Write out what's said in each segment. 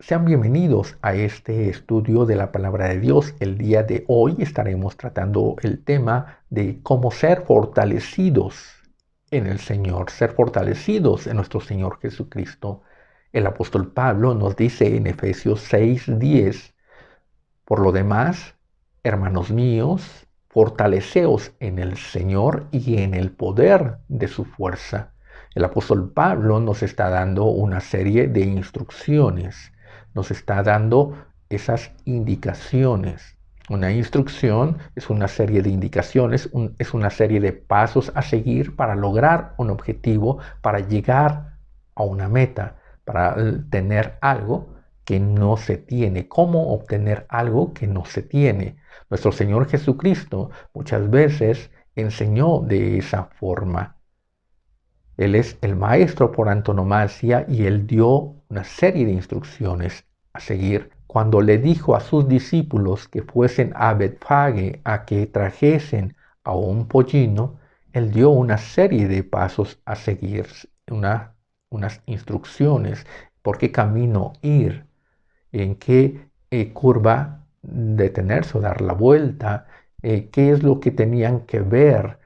Sean bienvenidos a este estudio de la palabra de Dios. El día de hoy estaremos tratando el tema de cómo ser fortalecidos en el Señor, ser fortalecidos en nuestro Señor Jesucristo. El apóstol Pablo nos dice en Efesios 6:10, por lo demás, hermanos míos, fortaleceos en el Señor y en el poder de su fuerza. El apóstol Pablo nos está dando una serie de instrucciones, nos está dando esas indicaciones. Una instrucción es una serie de indicaciones, es una serie de pasos a seguir para lograr un objetivo, para llegar a una meta, para tener algo que no se tiene. ¿Cómo obtener algo que no se tiene? Nuestro Señor Jesucristo muchas veces enseñó de esa forma. Él es el maestro por antonomasia y él dio una serie de instrucciones a seguir. Cuando le dijo a sus discípulos que fuesen a Betfage a que trajesen a un pollino, él dio una serie de pasos a seguir, unas instrucciones, por qué camino ir, en qué curva detenerse o dar la vuelta, qué es lo que tenían que ver,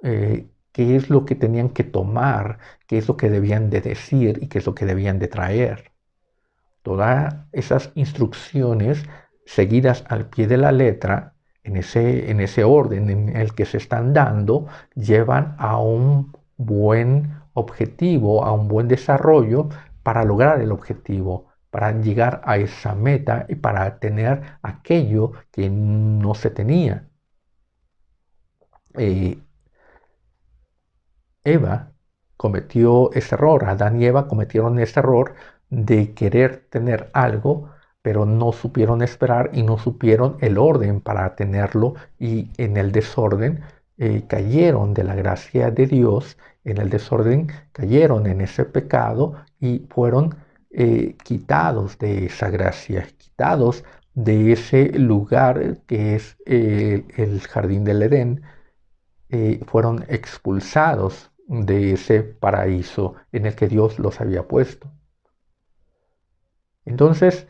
qué es lo que tenían que tomar, qué es lo que debían de decir y qué es lo que debían de traer. Todas esas instrucciones seguidas al pie de la letra, en ese orden en el que se están dando, llevan a un buen objetivo, a un buen desarrollo para lograr el objetivo, para llegar a esa meta y para tener aquello que no se tenía. Eh, Eva cometió ese error, Adán y Eva cometieron ese error de querer tener algo, pero no supieron esperar y no supieron el orden para tenerlo, y en el desorden cayeron de la gracia de Dios, en el desorden cayeron en ese pecado y fueron quitados de esa gracia, quitados de ese lugar que es el jardín del Edén, fueron expulsados de ese paraíso en el que Dios los había puesto. Entonces,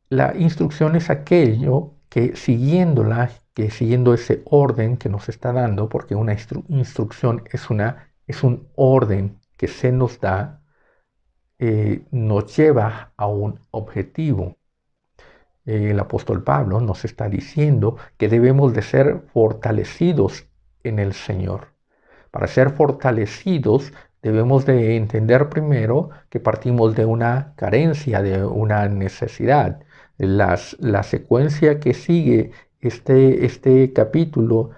la instrucción es aquello que siguiéndola, que siguiendo ese orden que nos está dando, porque una instrucción es un orden que se nos da, nos lleva a un objetivo. El apóstol Pablo nos está diciendo que debemos de ser fortalecidos en el Señor. Para ser fortalecidos debemos de entender primero que partimos de una carencia, de una necesidad. La secuencia que sigue este capítulo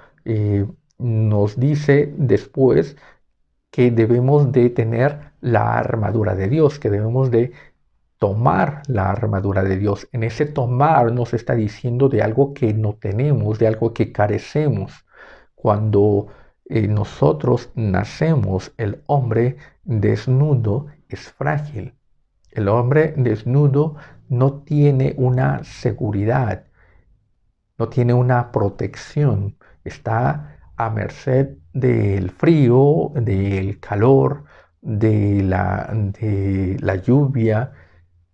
nos dice después que debemos de tener la armadura de Dios, que debemos de tomar la armadura de Dios. En ese tomar nos está diciendo de algo que no tenemos, de algo que carecemos. Cuando nosotros nacemos, el hombre desnudo es frágil. El hombre desnudo no tiene una seguridad, no tiene una protección. Está a merced del frío, del calor, de la lluvia.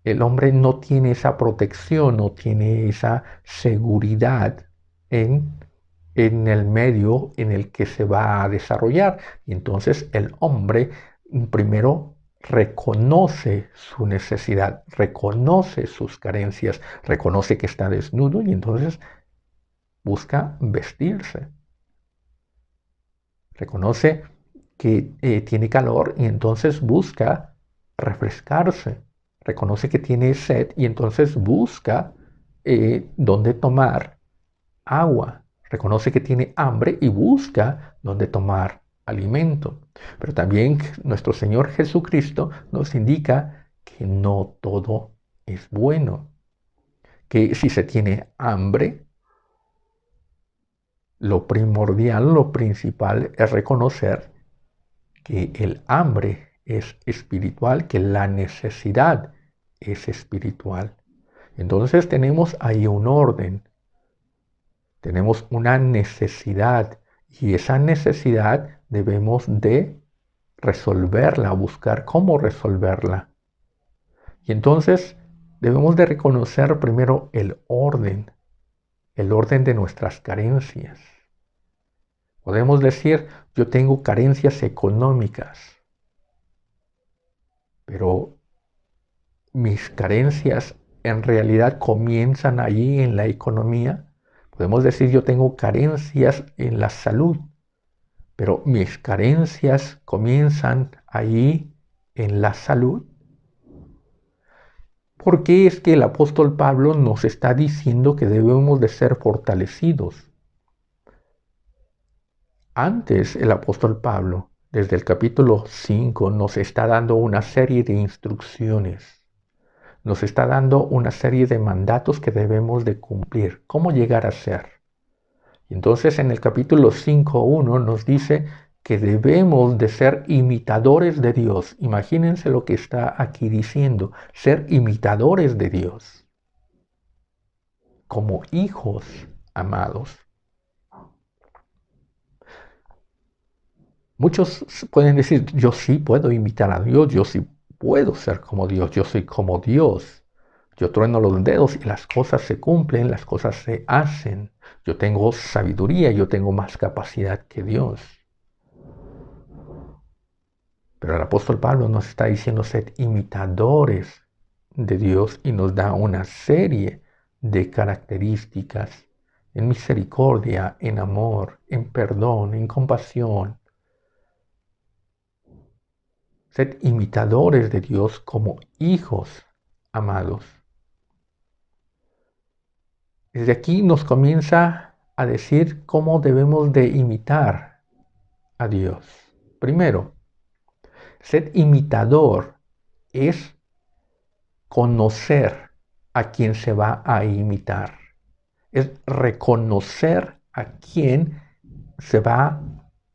El hombre no tiene esa protección, no tiene esa seguridad en, en el medio en el que se va a desarrollar. Y entonces el hombre primero reconoce su necesidad, reconoce sus carencias, reconoce que está desnudo y entonces busca vestirse. Reconoce que tiene calor y entonces busca refrescarse. Reconoce que tiene sed y entonces busca dónde tomar agua. Reconoce que tiene hambre y busca dónde tomar alimento. Pero también nuestro Señor Jesucristo nos indica que no todo es bueno. Que si se tiene hambre, lo primordial, lo principal es reconocer que el hambre es espiritual, que la necesidad es espiritual. Entonces tenemos ahí un orden, tenemos una necesidad y esa necesidad debemos de resolverla, buscar cómo resolverla. Y entonces debemos de reconocer primero el orden de nuestras carencias. Podemos decir, yo tengo carencias económicas, pero mis carencias en realidad comienzan allí en la economía. Podemos decir, yo tengo carencias en la salud, pero mis carencias comienzan allí en la salud. ¿Por qué es que el apóstol Pablo nos está diciendo que debemos de ser fortalecidos? Antes el apóstol Pablo, desde el capítulo 5, nos está dando una serie de instrucciones. Nos está dando una serie de mandatos que debemos de cumplir. ¿Cómo llegar a ser? Entonces en el capítulo 5.1 nos dice que debemos de ser imitadores de Dios. Imagínense lo que está aquí diciendo, ser imitadores de Dios, como hijos amados. Muchos pueden decir, yo sí puedo imitar a Dios, yo sí puedo ser como Dios, yo soy como Dios. Yo trueno los dedos y las cosas se cumplen, las cosas se hacen. Yo tengo sabiduría, yo tengo más capacidad que Dios. Pero el apóstol Pablo nos está diciendo ser imitadores de Dios y nos da una serie de características en misericordia, en amor, en perdón, en compasión. Sed imitadores de Dios como hijos amados. Desde aquí nos comienza a decir cómo debemos de imitar a Dios. Primero, sed imitador es conocer a quien se va a imitar. Es reconocer a quien se va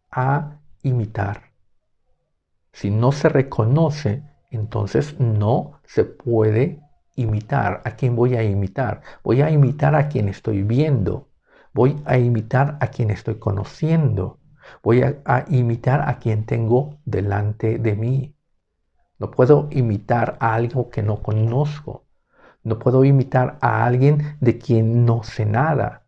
a imitar. Si no se reconoce, entonces no se puede imitar. ¿A quién voy a imitar? Voy a imitar a quien estoy viendo. Voy a imitar a quien estoy conociendo. Voy a imitar a quien tengo delante de mí. No puedo imitar a algo que no conozco. No puedo imitar a alguien de quien no sé nada.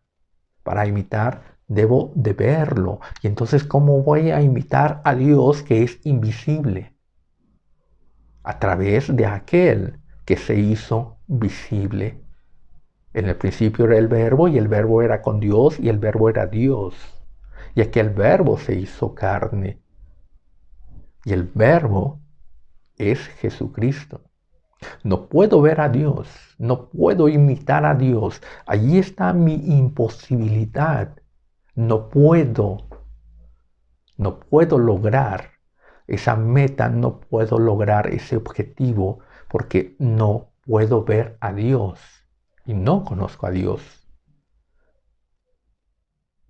Para imitar debo de verlo. Y entonces, ¿cómo voy a imitar a Dios que es invisible? A través de aquel que se hizo visible. En el principio era el verbo y el verbo era con Dios y el verbo era Dios. Y aquel verbo se hizo carne. Y el verbo es Jesucristo. No puedo ver a Dios, no puedo imitar a Dios. Allí está mi imposibilidad. No puedo lograr esa meta, no puedo lograr ese objetivo porque no puedo ver a Dios y no conozco a Dios.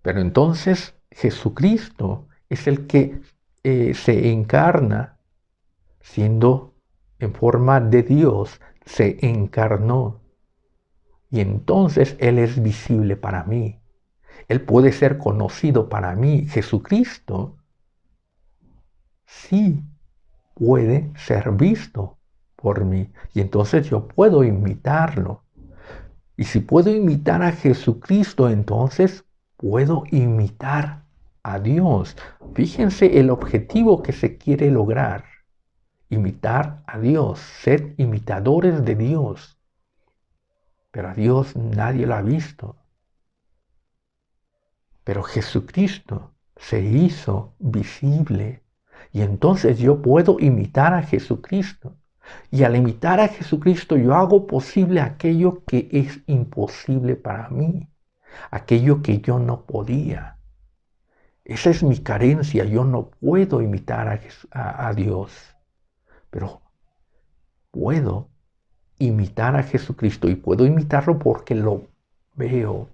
Pero entonces Jesucristo es el que se encarna, siendo en forma de Dios, se encarnó. Y entonces Él es visible para mí. Él puede ser conocido para mí. Jesucristo sí puede ser visto por mí. Y entonces yo puedo imitarlo. Y si puedo imitar a Jesucristo, entonces puedo imitar a Dios. Fíjense el objetivo que se quiere lograr. Imitar a Dios, ser imitadores de Dios. Pero a Dios nadie lo ha visto. Pero Jesucristo se hizo visible. Y entonces yo puedo imitar a Jesucristo. Y al imitar a Jesucristo yo hago posible aquello que es imposible para mí. Aquello que yo no podía. Esa es mi carencia. Yo no puedo imitar a Dios. Pero puedo imitar a Jesucristo. Y puedo imitarlo porque lo veo,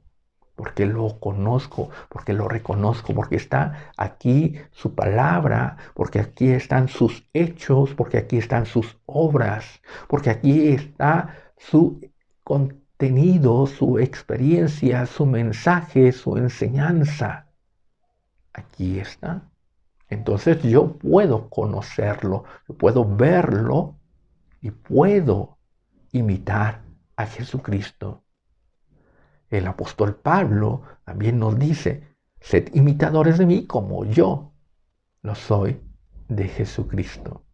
porque lo conozco, porque lo reconozco, porque está aquí su palabra, porque aquí están sus hechos, porque aquí están sus obras, porque aquí está su contenido, su experiencia, su mensaje, su enseñanza. Aquí está. Entonces yo puedo conocerlo, yo puedo verlo y puedo imitar a Jesucristo. El apóstol Pablo también nos dice, sed imitadores de mí como yo lo soy de Jesucristo.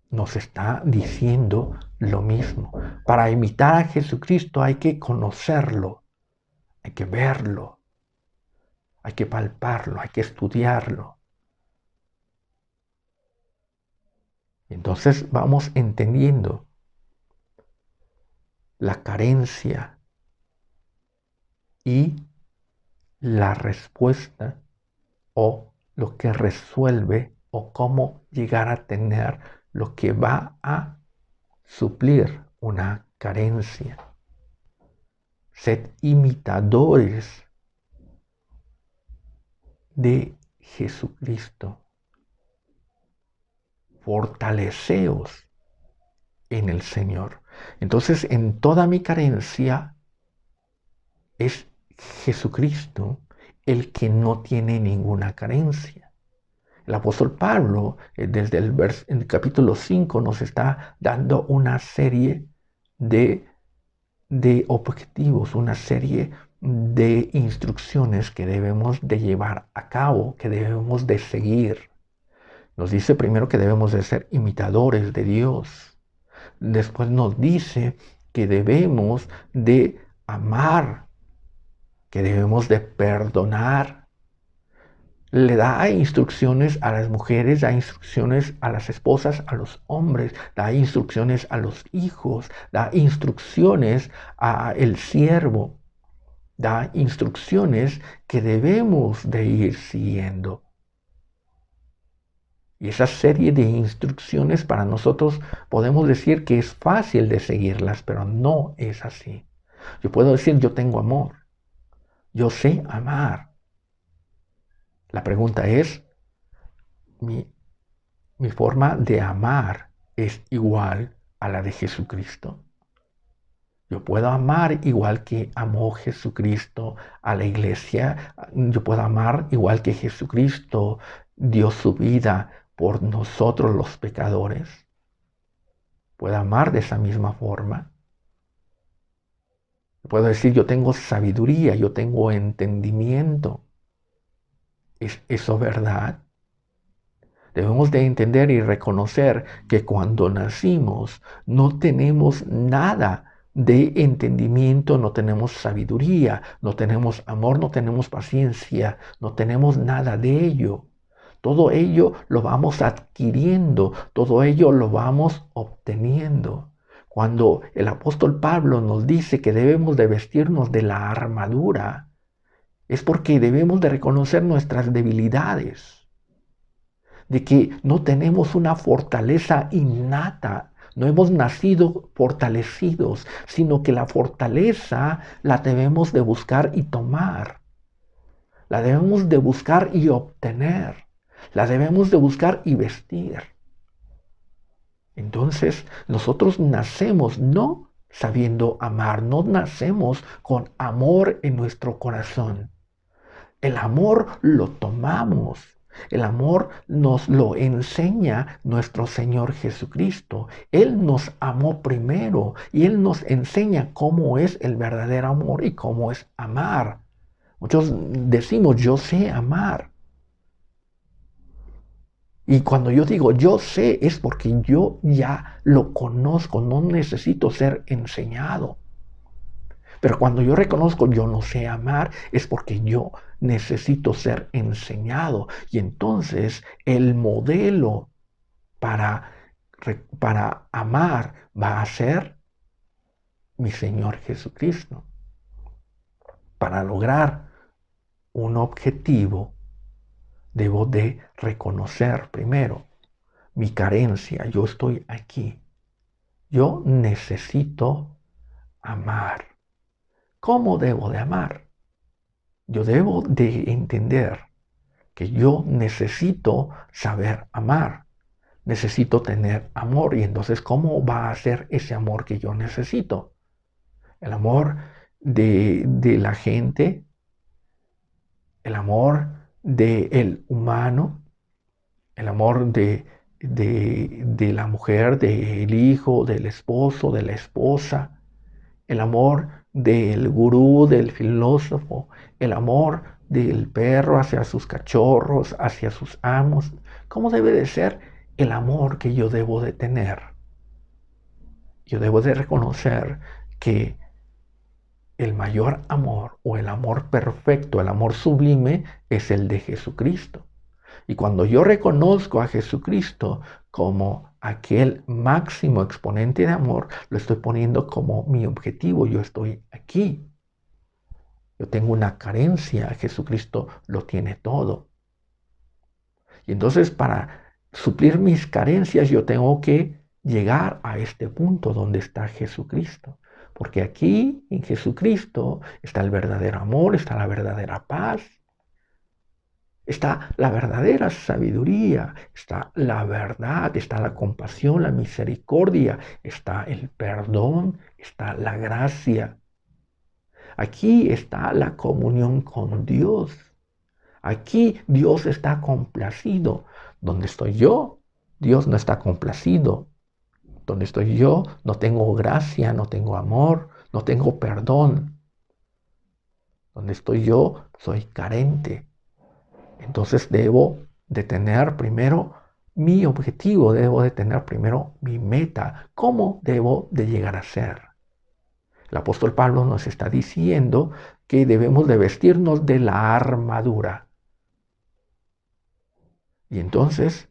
Nos está diciendo lo mismo. Para imitar a Jesucristo hay que conocerlo, hay que verlo, hay que palparlo, hay que estudiarlo. Entonces vamos entendiendo la carencia y la respuesta o lo que resuelve o cómo llegar a tener lo que va a suplir una carencia. Sed imitadores de Jesucristo. Fortaleceos en el Señor. Entonces, en toda mi carencia es Jesucristo el que no tiene ninguna carencia. El apóstol Pablo, desde el capítulo 5, nos está dando una serie de objetivos, una serie de instrucciones que debemos de llevar a cabo, que debemos de seguir. Nos dice primero que debemos de ser imitadores de Dios. Después nos dice que debemos de amar, que debemos de perdonar. Le da instrucciones a las mujeres, da instrucciones a las esposas, a los hombres, da instrucciones a los hijos, da instrucciones al siervo, da instrucciones que debemos de ir siguiendo. Y esa serie de instrucciones para nosotros podemos decir que es fácil de seguirlas, pero no es así. Yo puedo decir, yo tengo amor, yo sé amar. La pregunta es, mi forma de amar es igual a la de Jesucristo. Yo puedo amar igual que amó Jesucristo a la iglesia. Yo puedo amar igual que Jesucristo dio su vida por nosotros los pecadores. Puedo amar de esa misma forma. Puedo decir, yo tengo sabiduría, yo tengo entendimiento. ¿Es eso verdad? Debemos de entender y reconocer que cuando nacimos no tenemos nada de entendimiento, no tenemos sabiduría, no tenemos amor, no tenemos paciencia, no tenemos nada de ello. Todo ello lo vamos adquiriendo, todo ello lo vamos obteniendo. Cuando el apóstol Pablo nos dice que debemos de vestirnos de la armadura, es porque debemos de reconocer nuestras debilidades, de que no tenemos una fortaleza innata, no hemos nacido fortalecidos, sino que la fortaleza la debemos de buscar y tomar, la debemos de buscar y obtener, la debemos de buscar y vestir. Entonces, nosotros nacemos no sabiendo amar, no nacemos con amor en nuestro corazón. El amor lo tomamos. El amor nos lo enseña nuestro Señor Jesucristo. Él nos amó primero y Él nos enseña cómo es el verdadero amor y cómo es amar. Muchos decimos, yo sé amar. Y cuando yo digo yo sé es porque yo ya lo conozco, no necesito ser enseñado. Pero cuando yo reconozco yo no sé amar, es porque yo necesito ser enseñado. Y entonces el modelo para amar va a ser mi Señor Jesucristo. Para lograr un objetivo, debo de reconocer primero mi carencia. Yo estoy aquí. Yo necesito amar. ¿Cómo debo de amar? Yo debo de entender que yo necesito saber amar, necesito tener amor. Y entonces, ¿cómo va a ser ese amor que yo necesito? El amor de la gente, el amor del humano, el amor de de la mujer, del hijo, del esposo, de la esposa, el amor del gurú, del filósofo, el amor del perro hacia sus cachorros, hacia sus amos. ¿Cómo debe de ser el amor que yo debo de tener? Yo debo de reconocer que el mayor amor o el amor perfecto, el amor sublime, es el de Jesucristo. Y cuando yo reconozco a Jesucristo como aquel máximo exponente de amor, lo estoy poniendo como mi objetivo. Yo estoy aquí. Yo tengo una carencia, Jesucristo lo tiene todo. Y entonces para suplir mis carencias yo tengo que llegar a este punto donde está Jesucristo. Porque aquí en Jesucristo está el verdadero amor, está la verdadera paz, está la verdadera sabiduría, está la verdad, está la compasión, la misericordia, está el perdón, está la gracia. Aquí está la comunión con Dios. Aquí Dios está complacido. Donde estoy yo, Dios no está complacido. Donde estoy yo, no tengo gracia, no tengo amor, no tengo perdón. Donde estoy yo, soy carente. Entonces debo de tener primero mi objetivo, debo de tener primero mi meta. ¿Cómo debo de llegar a ser? El apóstol Pablo nos está diciendo que debemos de vestirnos de la armadura. Y entonces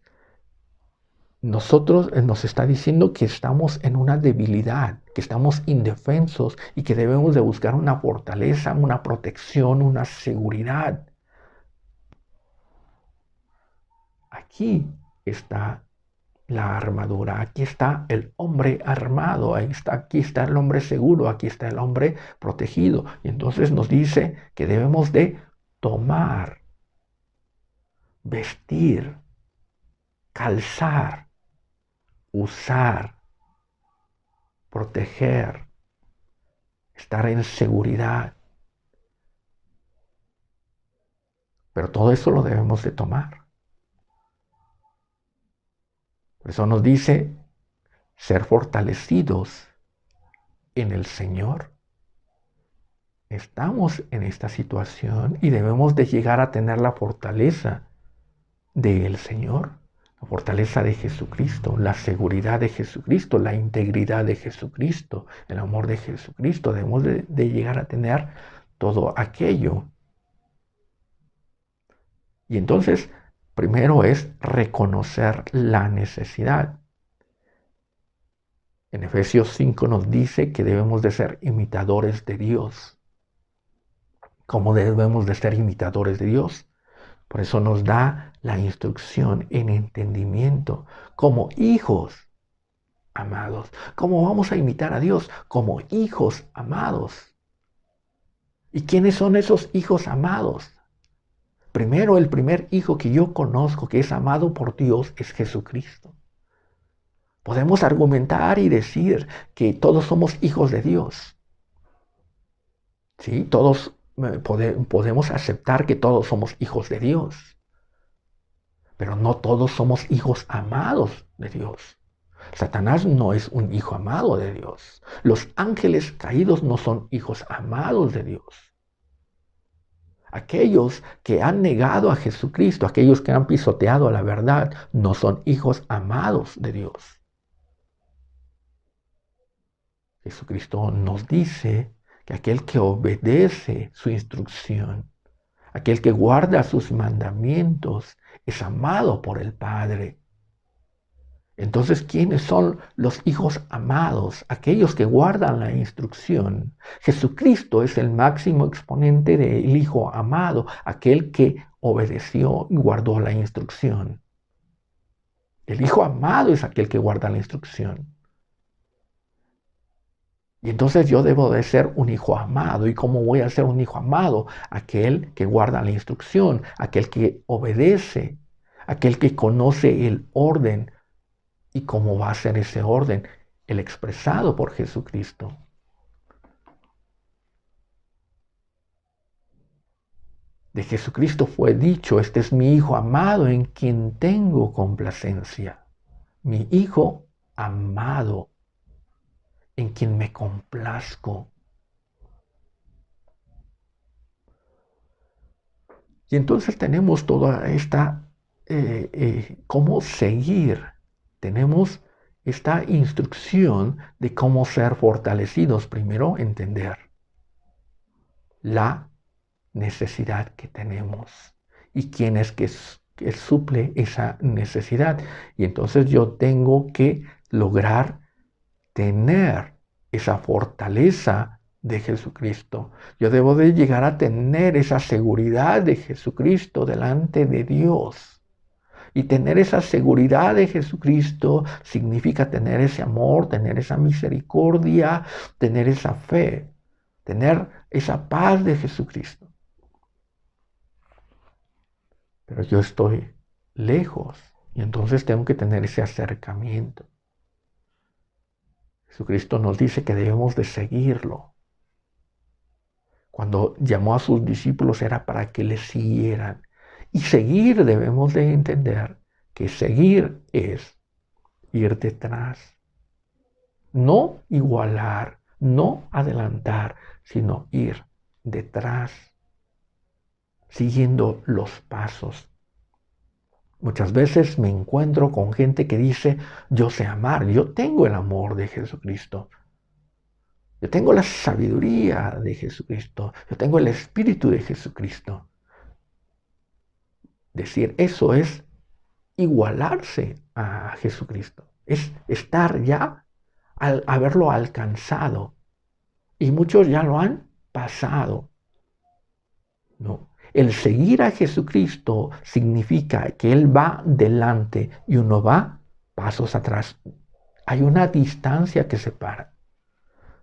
nosotros nos está diciendo que estamos en una debilidad, que estamos indefensos y que debemos de buscar una fortaleza, una protección, una seguridad. Aquí está la armadura, aquí está el hombre armado, aquí está el hombre seguro, aquí está el hombre protegido. Y entonces nos dice que debemos de tomar, vestir, calzar, usar, proteger, estar en seguridad. Pero todo eso lo debemos de tomar. Por eso nos dice ser fortalecidos en el Señor. Estamos en esta situación y debemos de llegar a tener la fortaleza del Señor, la fortaleza de Jesucristo, la seguridad de Jesucristo, la integridad de Jesucristo, el amor de Jesucristo. Debemos de llegar a tener todo aquello. Y entonces, primero es reconocer la necesidad. En Efesios 5 nos dice que debemos de ser imitadores de Dios. ¿Cómo debemos de ser imitadores de Dios? Por eso nos da la instrucción en entendimiento, como hijos amados. ¿Cómo vamos a imitar a Dios? Como hijos amados. ¿Y quiénes son esos hijos amados? Primero, el primer hijo que yo conozco que es amado por Dios es Jesucristo. Podemos argumentar y decir que todos somos hijos de Dios. ¿Sí? Todos podemos aceptar que todos somos hijos de Dios. Pero no todos somos hijos amados de Dios. Satanás no es un hijo amado de Dios. Los ángeles caídos no son hijos amados de Dios. Aquellos que han negado a Jesucristo, aquellos que han pisoteado la verdad, no son hijos amados de Dios. Jesucristo nos dice que aquel que obedece su instrucción, aquel que guarda sus mandamientos, es amado por el Padre. Entonces, ¿quiénes son los hijos amados? Aquellos que guardan la instrucción. Jesucristo es el máximo exponente del hijo amado, aquel que obedeció y guardó la instrucción. El hijo amado es aquel que guarda la instrucción. Y entonces yo debo de ser un hijo amado. ¿Y cómo voy a ser un hijo amado? Aquel que guarda la instrucción, aquel que obedece, aquel que conoce el orden. ¿Y cómo va a ser ese orden? El expresado por Jesucristo. De Jesucristo fue dicho, este es mi Hijo amado en quien tengo complacencia. mi Hijo amado, en quien me complazco. Y entonces tenemos toda esta, cómo seguir. Tenemos esta instrucción de cómo ser fortalecidos. Primero, entender la necesidad que tenemos y quién es que suple esa necesidad. Y entonces yo tengo que lograr tener esa fortaleza de Jesucristo. Yo debo de llegar a tener esa seguridad de Jesucristo delante de Dios. Y tener esa seguridad de Jesucristo significa tener ese amor, tener esa misericordia, tener esa fe, tener esa paz de Jesucristo. Pero yo estoy lejos y entonces tengo que tener ese acercamiento. Jesucristo nos dice que debemos de seguirlo. Cuando llamó a sus discípulos era para que le siguieran. Y seguir debemos de entender que seguir es ir detrás. No igualar, no adelantar, sino ir detrás, siguiendo los pasos. Muchas veces me encuentro con gente que dice, yo sé amar, yo tengo el amor de Jesucristo. Yo tengo la sabiduría de Jesucristo. Yo tengo el espíritu de Jesucristo. Decir eso es igualarse a Jesucristo. Es estar ya al haberlo alcanzado. Y muchos ya lo han pasado. No. El seguir a Jesucristo significa que Él va delante y uno va pasos atrás. Hay una distancia que separa.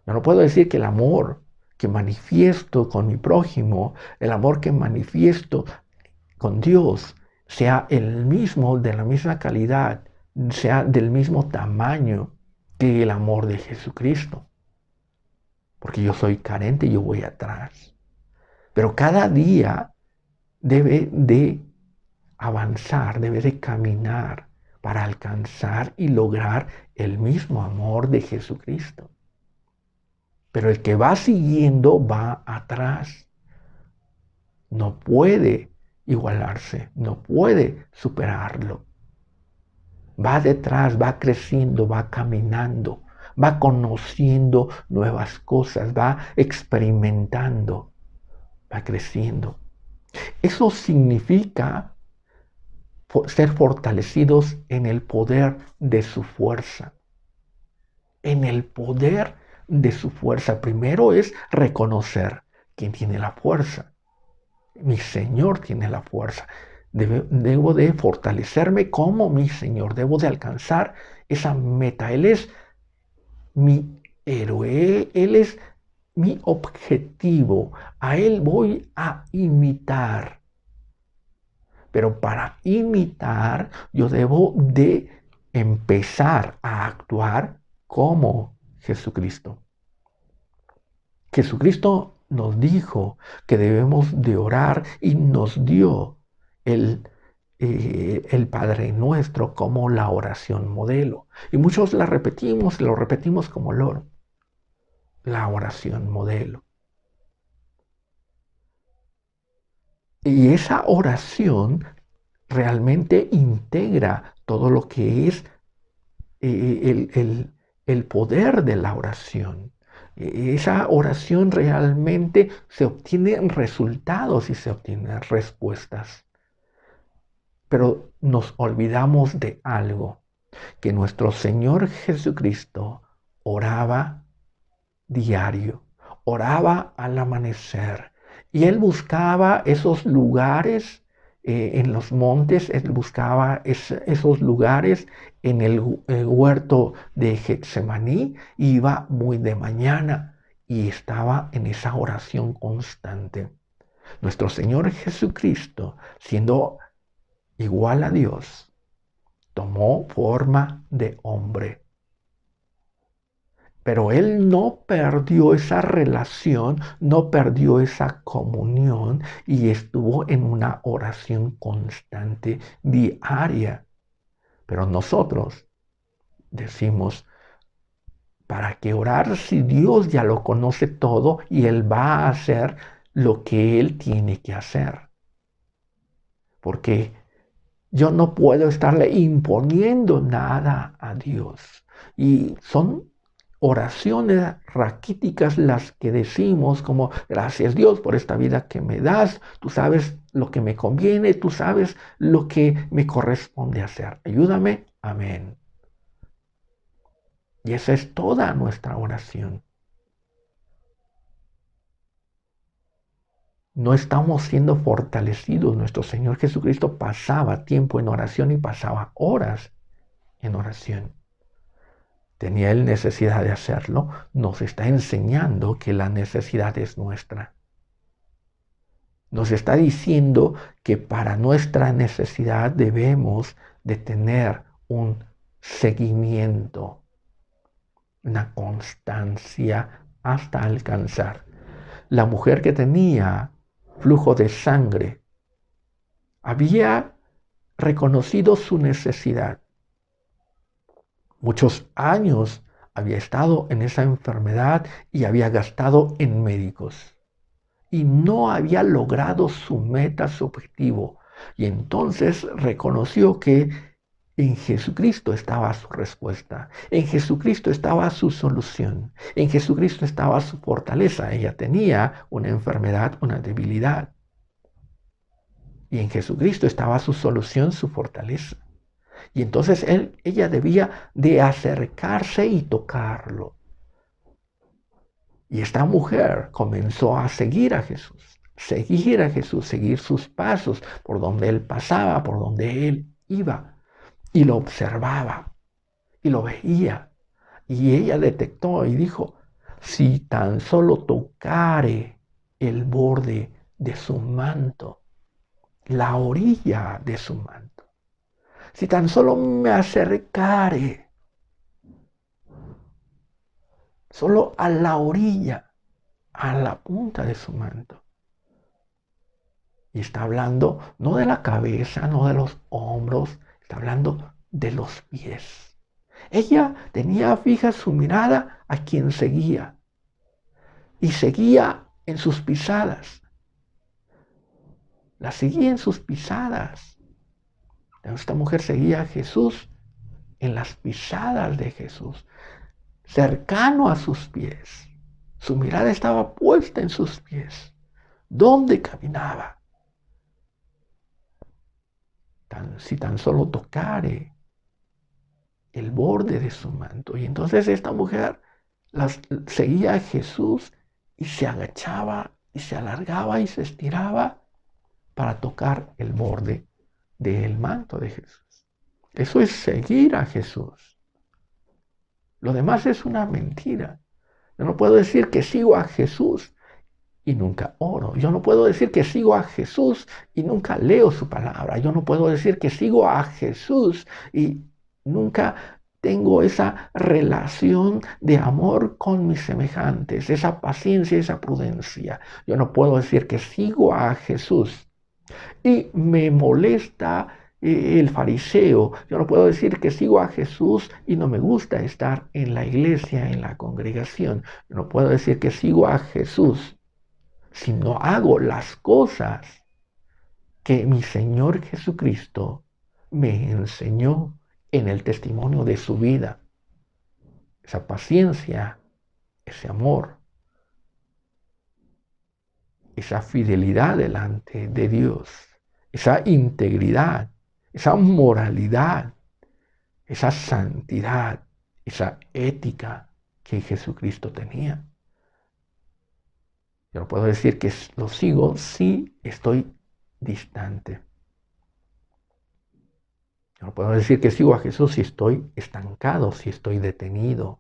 Yo no puedo decir que el amor que manifiesto con mi prójimo, el amor que manifiesto con Dios, sea el mismo, de la misma calidad, sea del mismo tamaño que el amor de Jesucristo. Porque yo soy carente y yo voy atrás. Pero cada día debe de avanzar, debe de caminar para alcanzar y lograr el mismo amor de Jesucristo. Pero el que va siguiendo va atrás. No puede igualarse, no puede superarlo. Va detrás, va creciendo, va caminando, va conociendo nuevas cosas, va experimentando, va creciendo. Eso significa ser fortalecidos en el poder de su fuerza. En el poder de su fuerza. Primero es reconocer quién tiene la fuerza. Mi Señor tiene la fuerza. Debo de fortalecerme como mi Señor. Debo de alcanzar esa meta. Él es mi héroe. Él es mi objetivo. A Él voy a imitar. Pero para imitar, yo debo de empezar a actuar como Jesucristo. Jesucristo nos dijo que debemos de orar y nos dio el Padre Nuestro como la oración modelo. Y muchos la repetimos, lo repetimos como loro. La oración modelo. Y esa oración realmente integra todo lo que es el poder de la oración. Esa oración realmente se obtienen resultados y se obtienen respuestas. Pero nos olvidamos de algo, que nuestro Señor Jesucristo oraba diario, oraba al amanecer y Él buscaba esos lugares en los montes, Él buscaba esos lugares en el huerto de Getsemaní, iba muy de mañana y estaba en esa oración constante. Nuestro Señor Jesucristo, siendo igual a Dios, tomó forma de hombre. Pero Él no perdió esa relación, no perdió esa comunión y estuvo en una oración constante, diaria. Pero nosotros decimos, ¿para qué orar si Dios ya lo conoce todo y Él va a hacer lo que Él tiene que hacer? Porque yo no puedo estarle imponiendo nada a Dios. Y son oraciones raquíticas las que decimos como, gracias Dios por esta vida que me das, tú sabes lo que me conviene, tú sabes lo que me corresponde hacer. Ayúdame, amén. Y esa es toda nuestra oración. No estamos siendo fortalecidos. Nuestro Señor Jesucristo pasaba tiempo en oración y pasaba horas en oración. ¿Tenía Él necesidad de hacerlo? Nos está enseñando que la necesidad es nuestra. Nos está diciendo que para nuestra necesidad debemos de tener un seguimiento, una constancia hasta alcanzar. La mujer que tenía flujo de sangre había reconocido su necesidad. Muchos años había estado en esa enfermedad y había gastado en médicos. Y no había logrado su meta, su objetivo. Y entonces reconoció que en Jesucristo estaba su respuesta. En Jesucristo estaba su solución. En Jesucristo estaba su fortaleza. Ella tenía una enfermedad, una debilidad. Y en Jesucristo estaba su solución, su fortaleza. Y entonces ella debía de acercarse y tocarlo. Y esta mujer comenzó a seguir a Jesús, seguir sus pasos por donde él pasaba, por donde él iba. Y lo observaba y lo veía. Y ella detectó y dijo, si tan solo tocare el borde de su manto, la orilla de su manto, si tan solo me acercare, solo a la orilla, a la punta de su manto. Y está hablando no de la cabeza, no de los hombros, está hablando de los pies. Ella tenía fija su mirada a quien seguía y seguía en sus pisadas. La seguía en sus pisadas. Esta mujer seguía a Jesús en las pisadas de Jesús, cercano a sus pies. Su mirada estaba puesta en sus pies. ¿Dónde caminaba? Si tan solo tocare el borde de su manto. Y entonces esta mujer seguía a Jesús y se agachaba y se alargaba y se estiraba para tocar el borde del manto de Jesús. Eso es seguir a Jesús. Lo demás es una mentira. Yo no puedo decir que sigo a Jesús y nunca oro. Yo no puedo decir que sigo a Jesús y nunca leo su palabra. Yo no puedo decir que sigo a Jesús y nunca tengo esa relación de amor con mis semejantes, esa paciencia, esa prudencia. Yo no puedo decir que sigo a Jesús y me molesta el fariseo. Yo no puedo decir que sigo a Jesús y no me gusta estar en la iglesia, en la congregación. Yo no puedo decir que sigo a Jesús si no hago las cosas que mi Señor Jesucristo me enseñó en el testimonio de su vida. Esa paciencia, ese amor, esa fidelidad delante de Dios, esa integridad, esa moralidad, esa santidad, esa ética que Jesucristo tenía. Yo no puedo decir que lo sigo si estoy distante. Yo no puedo decir que sigo a Jesús si estoy estancado, si estoy detenido.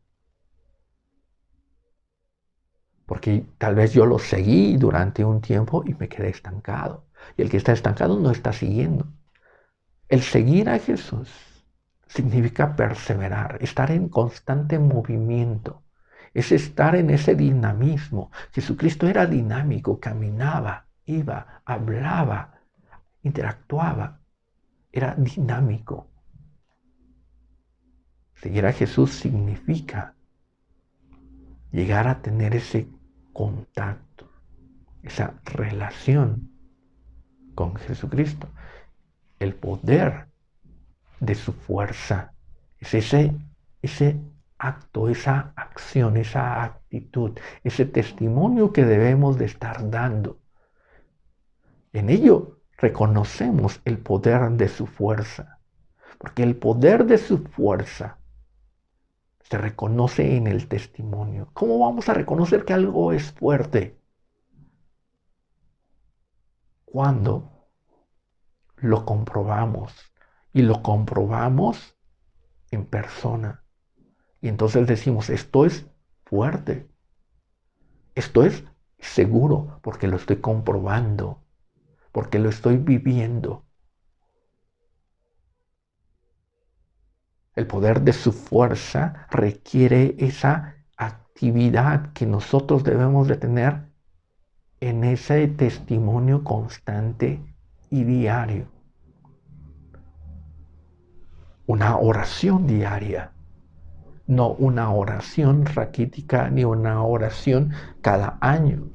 Porque tal vez yo lo seguí durante un tiempo y me quedé estancado. Y el que está estancado no está siguiendo. El seguir a Jesús significa perseverar, estar en constante movimiento. Es estar en ese dinamismo. Jesucristo era dinámico, caminaba, iba, hablaba, interactuaba. Era dinámico. Seguir a Jesús significa llegar a tener ese contacto, esa relación con Jesucristo. El poder de su fuerza es ese acto, esa acción, esa actitud, ese testimonio que debemos de estar dando. En ello reconocemos el poder de su fuerza, porque el poder de su fuerza se reconoce en el testimonio. ¿Cómo vamos a reconocer que algo es fuerte? Cuando lo comprobamos, y lo comprobamos en persona. Y entonces decimos, esto es fuerte, esto es seguro, porque lo estoy comprobando, porque lo estoy viviendo. El poder de su fuerza requiere esa actividad que nosotros debemos de tener en ese testimonio constante y diario. Una oración diaria, no una oración raquítica ni una oración cada año.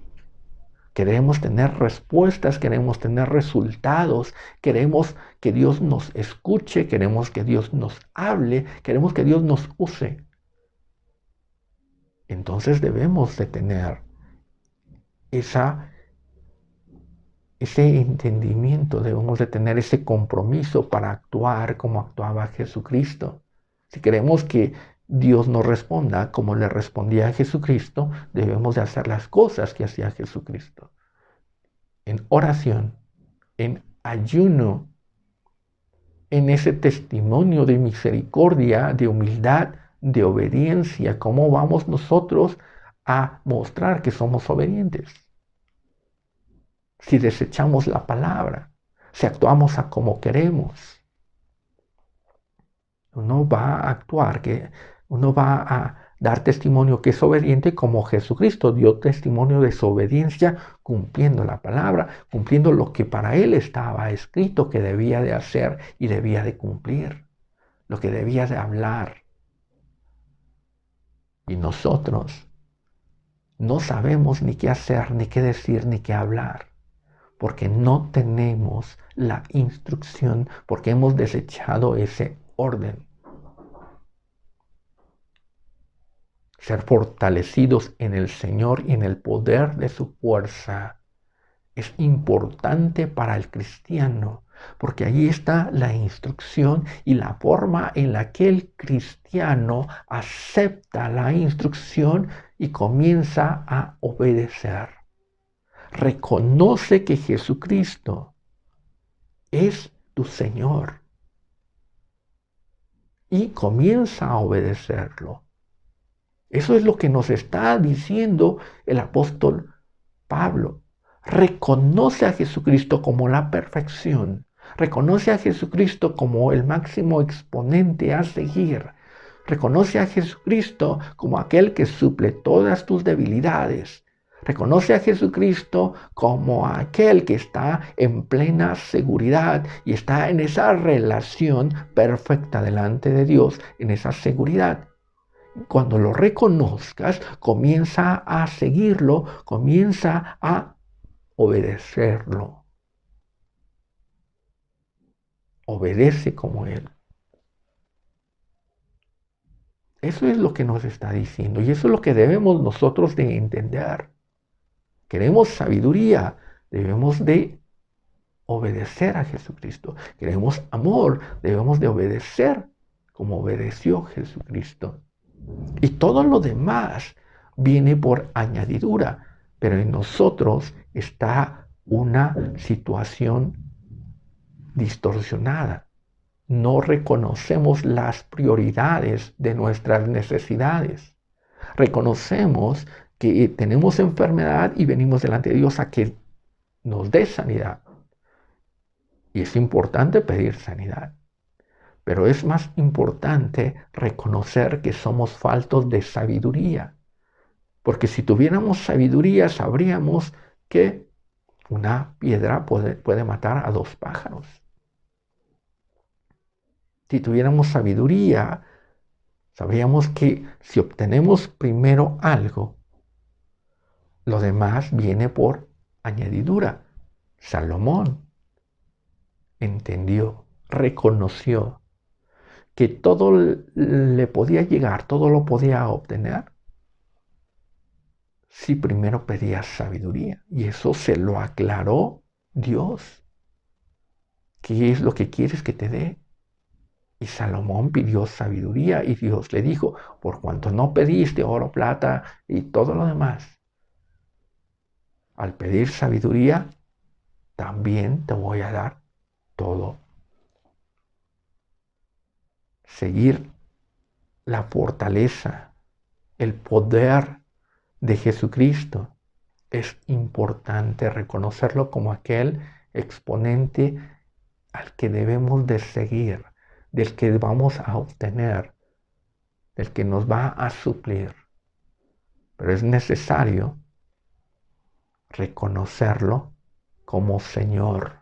Queremos tener respuestas, queremos tener resultados, queremos que Dios nos escuche, queremos que Dios nos hable, queremos que Dios nos use. Entonces debemos de tener ese entendimiento, debemos de tener ese compromiso para actuar como actuaba Jesucristo. Si queremos que Dios nos responda como le respondía a Jesucristo, debemos de hacer las cosas que hacía Jesucristo. En oración, en ayuno, en ese testimonio de misericordia, de humildad, de obediencia. ¿Cómo vamos nosotros a mostrar que somos obedientes? Si desechamos la palabra, si actuamos a como queremos, uno va a actuar, uno va a dar testimonio que es obediente como Jesucristo dio testimonio de su obediencia cumpliendo la palabra, cumpliendo lo que para él estaba escrito que debía de hacer y debía de cumplir, lo que debía de hablar. Y nosotros no sabemos ni qué hacer, ni qué decir, ni qué hablar, porque no tenemos la instrucción, porque hemos desechado ese orden. Ser fortalecidos en el Señor y en el poder de su fuerza es importante para el cristiano, porque ahí está la instrucción y la forma en la que el cristiano acepta la instrucción y comienza a obedecer. Reconoce que Jesucristo es tu Señor y comienza a obedecerlo. Eso es lo que nos está diciendo el apóstol Pablo. Reconoce a Jesucristo como la perfección. Reconoce a Jesucristo como el máximo exponente a seguir. Reconoce a Jesucristo como aquel que suple todas tus debilidades. Reconoce a Jesucristo como aquel que está en plena seguridad y está en esa relación perfecta delante de Dios, en esa seguridad. Cuando lo reconozcas, comienza a seguirlo, comienza a obedecerlo. Obedece como Él. Eso es lo que nos está diciendo y eso es lo que debemos nosotros de entender. Queremos sabiduría, debemos de obedecer a Jesucristo. Queremos amor, debemos de obedecer como obedeció Jesucristo. Y todo lo demás viene por añadidura, pero en nosotros está una situación distorsionada. No reconocemos las prioridades de nuestras necesidades. Reconocemos que tenemos enfermedad y venimos delante de Dios a que nos dé sanidad. Y es importante pedir sanidad. Pero es más importante reconocer que somos faltos de sabiduría. Porque si tuviéramos sabiduría, sabríamos que una piedra puede matar a 2 pájaros. Si tuviéramos sabiduría, Sabíamos que si obtenemos primero algo, lo demás viene por añadidura. Salomón entendió, reconoció que todo le podía llegar, todo lo podía obtener si primero pedía sabiduría. Y eso se lo aclaró Dios. ¿Qué es lo que quieres que te dé? Y Salomón pidió sabiduría y Dios le dijo, por cuanto no pediste oro, plata y todo lo demás, al pedir sabiduría, también te voy a dar todo. Seguir la fortaleza, el poder de Jesucristo. Es importante reconocerlo como aquel exponente al que debemos de seguir, del que vamos a obtener, del que nos va a suplir. Pero es necesario reconocerlo como Señor.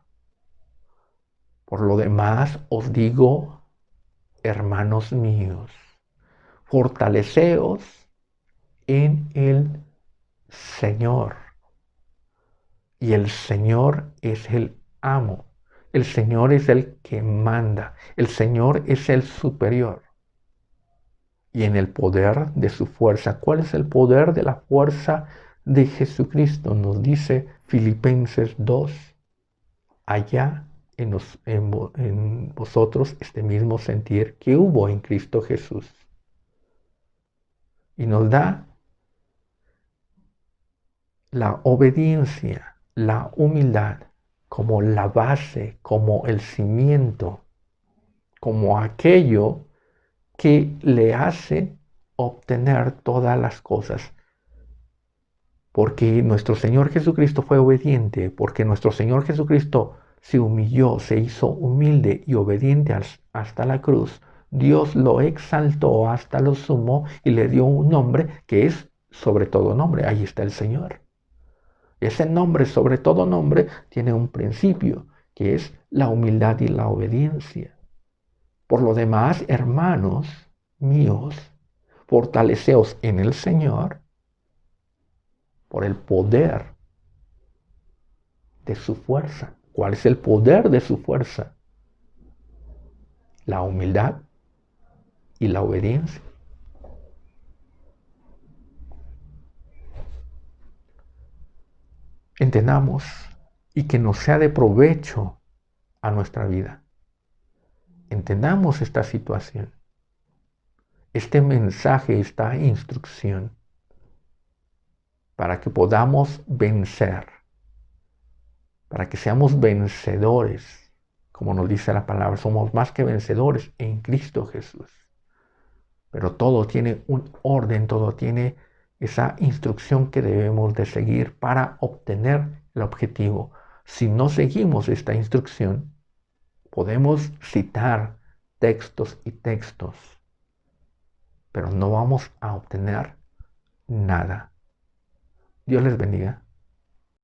Por lo demás, os digo, hermanos míos, fortaleceos en el Señor. Y el Señor es el amo. El Señor es el que manda. El Señor es el superior. Y en el poder de su fuerza. ¿Cuál es el poder de la fuerza de Jesucristo? Nos dice Filipenses 2. Haya en vosotros este mismo sentir que hubo en Cristo Jesús. Y nos da la obediencia, la humildad como la base, como el cimiento, como aquello que le hace obtener todas las cosas. Porque nuestro Señor Jesucristo fue obediente, porque nuestro Señor Jesucristo se humilló, se hizo humilde y obediente hasta la cruz. Dios lo exaltó hasta lo sumo y le dio un nombre que es sobre todo nombre. Ahí está el Señor. Ese nombre, sobre todo nombre, tiene un principio, que es la humildad y la obediencia. Por lo demás, hermanos míos, fortaleceos en el Señor por el poder de su fuerza. ¿Cuál es el poder de su fuerza? La humildad y la obediencia. Entendamos y que nos sea de provecho a nuestra vida. Entendamos esta situación, este mensaje, esta instrucción, para que podamos vencer, para que seamos vencedores, como nos dice la palabra, somos más que vencedores en Cristo Jesús. Pero todo tiene un orden, todo tiene esa instrucción que debemos de seguir para obtener el objetivo. Si no seguimos esta instrucción, podemos citar textos y textos, pero no vamos a obtener nada. Dios les bendiga.